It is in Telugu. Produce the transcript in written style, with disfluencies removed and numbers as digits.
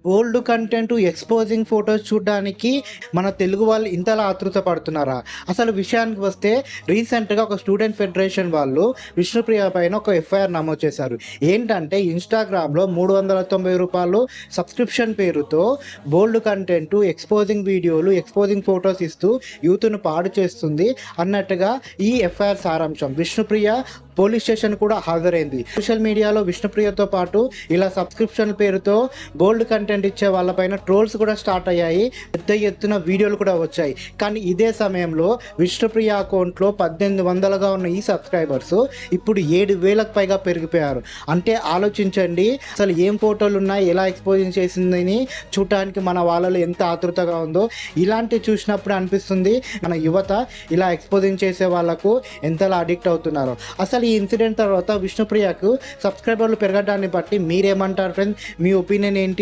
ఓల్డ్ కంటెంట్ ఎక్స్పోజింగ్ ఫొటోస్ చూడడానికి మన తెలుగు వాళ్ళు ఇంతలా ఆతృత పడుతున్నారా? అసలు విషయానికి వస్తే రీసెంట్‌గా ఒక స్టూడెంట్ ఫెడరేషన్ వాళ్ళు విష్ణుప్రియ పైన ఒక ఎఫ్ఐఆర్ నమోదు చేశారు. ఏంటంటే ఇన్‌స్టాగ్రామ్‌లో రూ. 390 సబ్స్క్రిప్షన్ పేరుతో బోల్డ్ కంటెంట్, ఎక్స్పోజింగ్ వీడియోలు, ఎక్స్పోజింగ్ ఫొటోస్ ఇస్తూ యూత్‌ను పాడు చేస్తుంది అన్నట్టుగా ఈ ఎఫ్ఐఆర్ సారాంశం. విష్ణుప్రియ పోలీస్ స్టేషన్ కూడా హాజరైంది. సోషల్ మీడియాలో విష్ణుప్రియతో పాటు ఇలా సబ్స్క్రిప్షన్ పేరుతో బోల్డ్ కంటెంట్ ఇచ్చే వాళ్ళపైన ట్రోల్స్ కూడా స్టార్ట్ అయ్యాయి. పెద్ద ఎత్తున వీడియోలు కూడా వచ్చాయి. కానీ ఇదే సమయంలో విష్ణుప్రియ అకౌంట్లో 1800గా ఉన్న ఈ సబ్స్క్రైబర్స్ ఇప్పుడు 7000కు పైగా పెరిగిపోయారు. అంటే ఆలోచించండి, అసలు ఏం ఫోటోలు ఉన్నాయి, ఎలా ఎక్స్పోజింగ్ చేసిందని చూడటానికి మన వాళ్ళలో ఎంత ఆతృతగా ఉందో. ఇలాంటివి చూసినప్పుడు అనిపిస్తుంది మన యువత ఇలా ఎక్స్పోజింగ్ చేసే వాళ్ళకు ఎంతలా అడిక్ట్ అవుతున్నారో. అసలు ఈ ఇన్సిడెంట్ తర్వాత విష్ణుప్రియకు సబ్స్క్రైబర్లు పెరగడాన్ని బట్టి మీరేమంటారు ఫ్రెండ్స్? మీ ఒపీనియన్ ఏంటి?